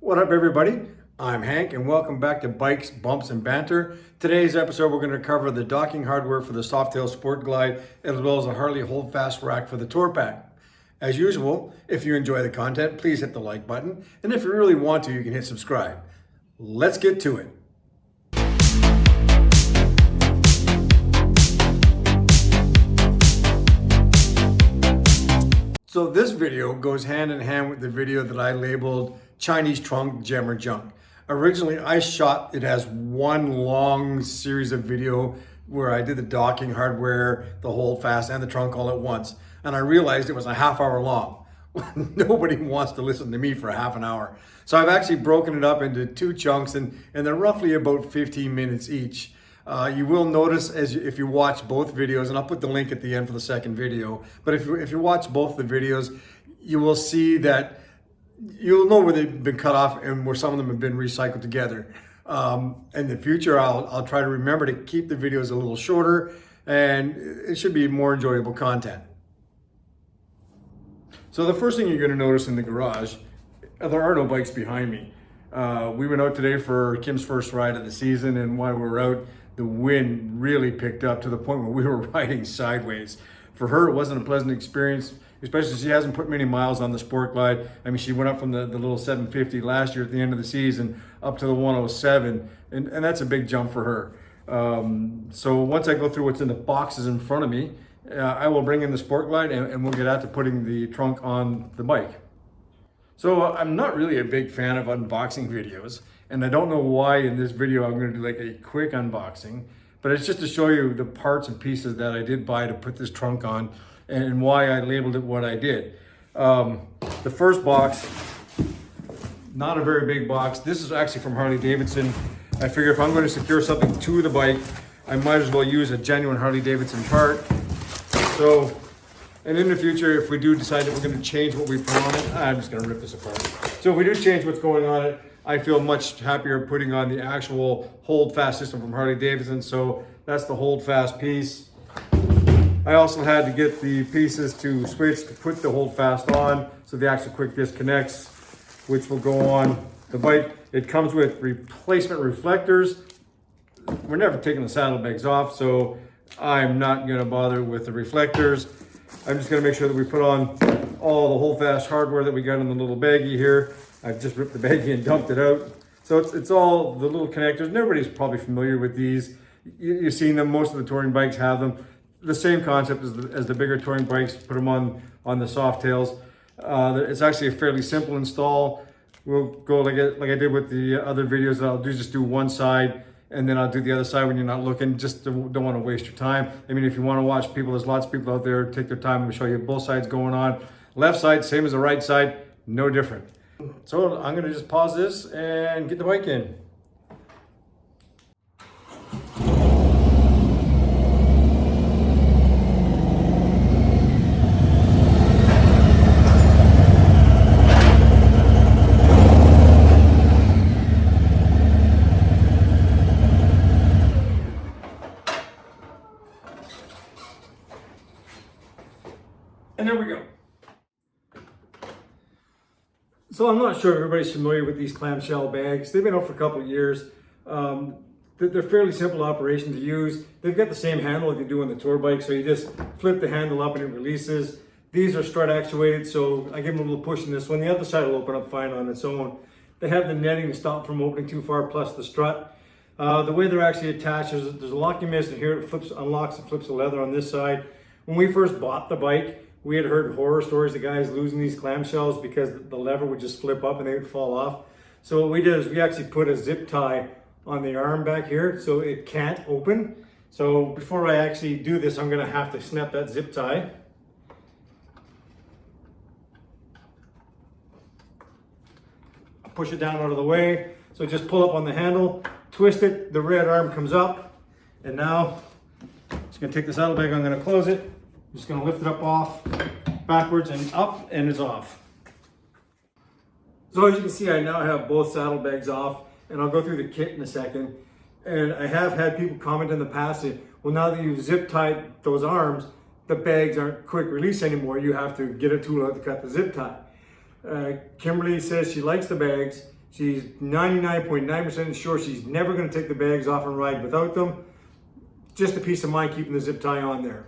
What up, everybody? I'm Hank, and welcome back to Bikes, Bumps, and Banter. Today's episode, we're going to cover the docking hardware for the Softail Sport Glide, as well as the Harley holdfast rack for the tour pack. As usual, if you enjoy the content, please hit the like button, and if you really want to, you can hit subscribe. Let's get to it. So this video goes hand in hand with the video that I labeled Chinese Trunk Gem or Junk. Originally, I shot it as one long series of video where I did the docking hardware, the holdfast, and the trunk all at once. And I realized it was a half hour long. Nobody wants to listen to me for a half an hour. So I've actually broken it up into two chunks, and they're roughly about 15 minutes each. You will notice if you watch both videos, and I'll put the link at the end for the second video, but if you watch both the videos, you will see that you'll know where they've been cut off and where some of them have been recycled together. In the future, I'll try to remember to keep the videos a little shorter, and it should be more enjoyable content. So the first thing you're going to notice in the garage, there are no bikes behind me. We went out today for Kim's first ride of the season, and while we were out, the wind really picked up to the point where we were riding sideways. For her, it wasn't a pleasant experience, especially she hasn't put many miles on the Sport Glide. I mean, she went up from the little 750 last year at the end of the season up to the 107, and that's a big jump for her. So once I go through what's in the boxes in front of me, I will bring in the Sport Glide and we'll get out to putting the trunk on the bike. So I'm not really a big fan of unboxing videos, and I don't know why in this video I'm going to do like a quick unboxing, but it's just to show you the parts and pieces that I did buy to put this trunk on and why I labeled it what I did. The first box, not a very big box. This is actually from Harley Davidson. I figure if I'm going to secure something to the bike, I might as well use a genuine Harley Davidson part. So, and in the future, if we do decide that we're going to change what we put on it, I'm just going to rip this apart. So if we do change what's going on it, I feel much happier putting on the actual holdfast system from Harley Davidson. So that's the holdfast piece. I also had to get the pieces to switch to put the holdfast on, so the actual quick disconnects, which will go on the bike. It comes with replacement reflectors. We're never taking the saddlebags off, so I'm not going to bother with the reflectors. I'm just going to make sure that we put on all the holdfast hardware that we got in the little baggie here. I've just ripped the baggie and dumped it out. So it's all the little connectors, and everybody's probably familiar with these. You've seen them, most of the touring bikes have them. The same concept as the bigger touring bikes, put them on the Softails. It's actually a fairly simple install. We'll go like I did with the other videos. I'll just do one side, and then I'll do the other side when you're not looking. Just don't want to waste your time. I mean, if you want to watch people, there's lots of people out there, take their time and show you both sides going on. Left side, same as the right side, no different. So I'm going to just pause this and get the bike in. And there we go. So I'm not sure if everybody's familiar with these clamshell bags. They've been out for a couple of years. They're fairly simple operation to use. They've got the same handle like you do on the tour bike, so you just flip the handle up and it releases. These are strut actuated, so I give them a little push in this one. The other side will open up fine on its own. They have the netting to stop from opening too far, plus the strut. The way they're actually attached, there's a locking mechanism here. It unlocks and flips the leather on this side. When we first bought the bike, we had heard horror stories of guys losing these clamshells because the lever would just flip up and they would fall off. So what we did is we actually put a zip tie on the arm back here so it can't open. So before I actually do this, I'm going to have to snap that zip tie. Push it down out of the way. So just pull up on the handle, twist it, the red arm comes up, and now I'm just going to take the saddlebag, I'm going to close it. I'm just going to lift it up off, backwards and up, and it's off. So as you can see, I now have both saddlebags off, and I'll go through the kit in a second. And I have had people comment in the past that, well, now that you've zip tied those arms, the bags aren't quick release anymore. You have to get a tool out to cut the zip tie. Kimberly says she likes the bags. She's 99.9% sure she's never going to take the bags off and ride without them. Just a peace of mind keeping the zip tie on there.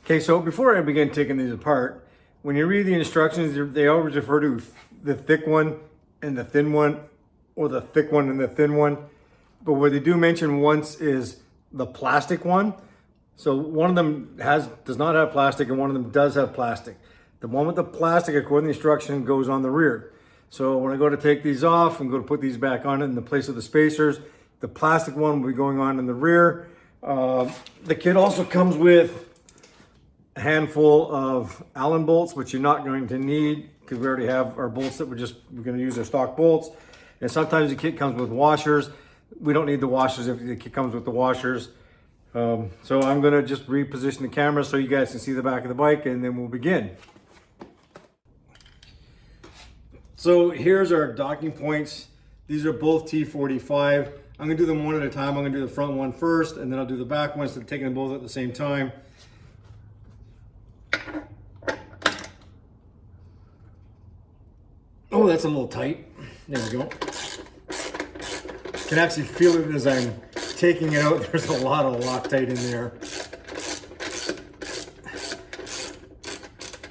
Okay, so before I begin taking these apart, when you read the instructions, they always refer to the thick one and the thin one, or the thick one and the thin one. But what they do mention once is the plastic one. So one of them does not have plastic and one of them does have plastic. The one with the plastic, according to the instruction, goes on the rear. So when I go to take these off and go to put these back on in the place of the spacers, the plastic one will be going on in the rear. The kit also comes with a handful of Allen bolts, which you're not going to need because we already have our bolts that we're going to use our stock bolts. And sometimes the kit comes with washers. We don't need the washers if the kit comes with the washers. So I'm going to just reposition the camera so you guys can see the back of the bike, and then we'll begin. So here's our docking points. These are both T45. I'm going to do them one at a time. I'm going to do the front one first, and then I'll do the back one, so I'm taking them both at the same time. Oh, that's a little tight. There we go. Can actually feel it as I'm taking it out. There's a lot of Loctite in there.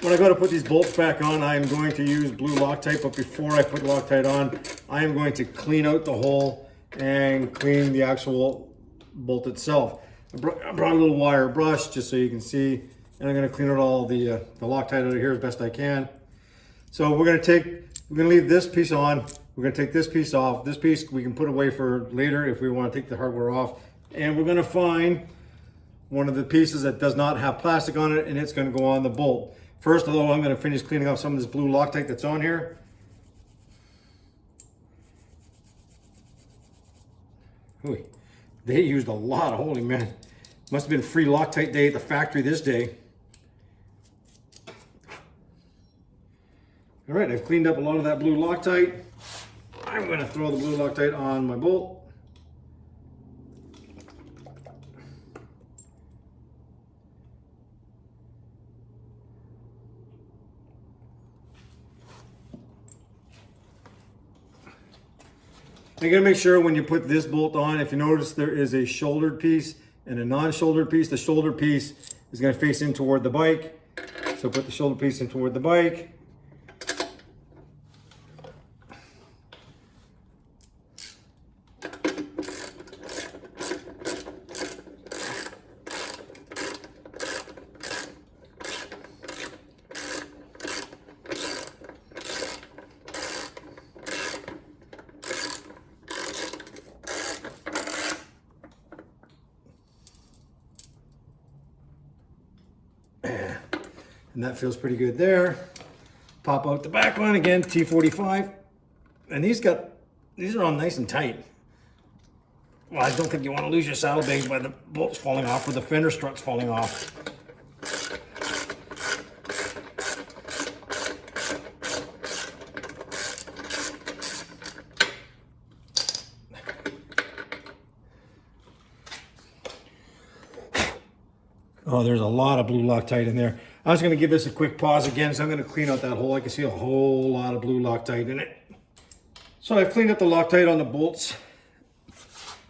When I go to put these bolts back on, I am going to use blue Loctite, but before I put Loctite on, I am going to clean out the hole and clean the actual bolt itself. I brought a little wire brush just so you can see, and I'm going to clean out all the Loctite out of here as best I can. So we're going to leave this piece on. We're going to take this piece off. This piece we can put away for later if we want to take the hardware off. And we're going to find one of the pieces that does not have plastic on it, and it's going to go on the bolt. First of all, I'm going to finish cleaning off some of this blue Loctite that's on here. Ooh, they used a lot of, holy man. Must have been free Loctite day at the factory this day. All right, I've cleaned up a lot of that blue Loctite. I'm going to throw the blue Loctite on my bolt. You gotta make sure when you put this bolt on, if you notice there is a shouldered piece and a non-shouldered piece. The shoulder piece is gonna face in toward the bike. So put the shoulder piece in toward the bike. And that feels pretty good there. Pop out the back one again, T45. And these are all nice and tight. Well, I don't think you want to lose your saddlebags by the bolts falling off or the fender struts falling off. Oh, there's a lot of blue Loctite in there. I was going to give this a quick pause again, so I'm going to clean out that hole. I can see a whole lot of blue Loctite in it. So I've cleaned up the Loctite on the bolts.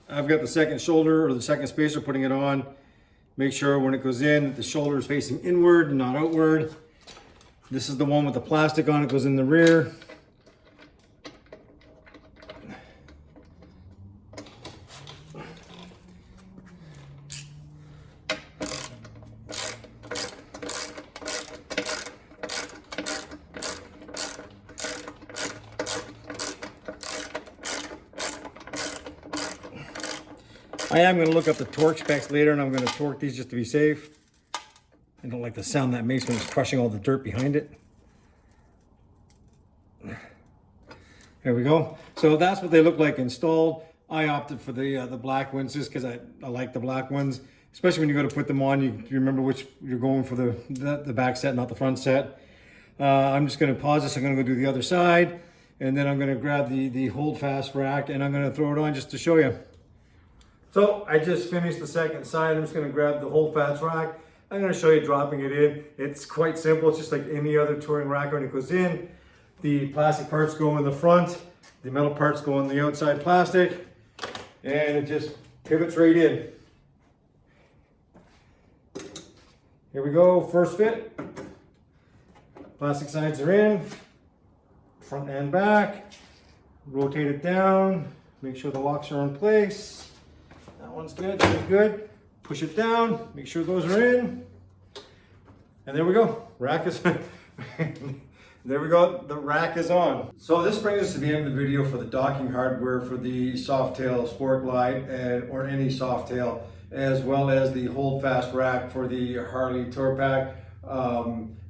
I've got the second shoulder or the second spacer, putting it on. Make sure when it goes in that the shoulder is facing inward and not outward. This is the one with the plastic on it, goes in the rear. I am going to look up the torque specs later, and I'm going to torque these just to be safe. I don't like the sound that makes when it's crushing all the dirt behind it. There we go. So that's what they look like installed. I opted for the black ones just because I like the black ones, especially when you go to put them on. You remember which you're going for, the back set, not the front set. I'm just going to pause this. I'm going to go do the other side, and then I'm going to grab the holdfast rack, and I'm going to throw it on just to show you. So I just finished the second side. I'm just going to grab the holdfast rack. I'm going to show you dropping it in. It's quite simple. It's just like any other touring rack when it goes in. The plastic parts go in the front, the metal parts go on the outside plastic, and it just pivots right in. Here we go, first fit. Plastic sides are in, front and back. Rotate it down, make sure the locks are in place. That one's good, that's good. Push it down, make sure those are in. And there we go, rack is, there we go, the rack is on. So this brings us to the end of the video for the docking hardware for the Softail Sport Glide or any Softail, as well as the holdfast rack for the Harley Tour Pack.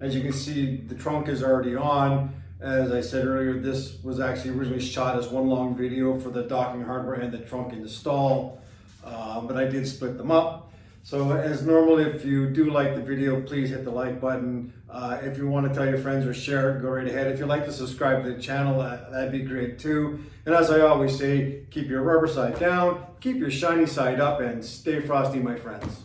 As you can see, the trunk is already on. As I said earlier, this was actually originally shot as one long video for the docking hardware and the trunk in the stall, but I did split them up. So as normal, if you do like the video, please hit the like button. If you want to tell your friends or share it, go right ahead. If you'd like to subscribe to the channel, that'd be great too. And as I always say, keep your rubber side down, keep your shiny side up, and stay frosty, my friends.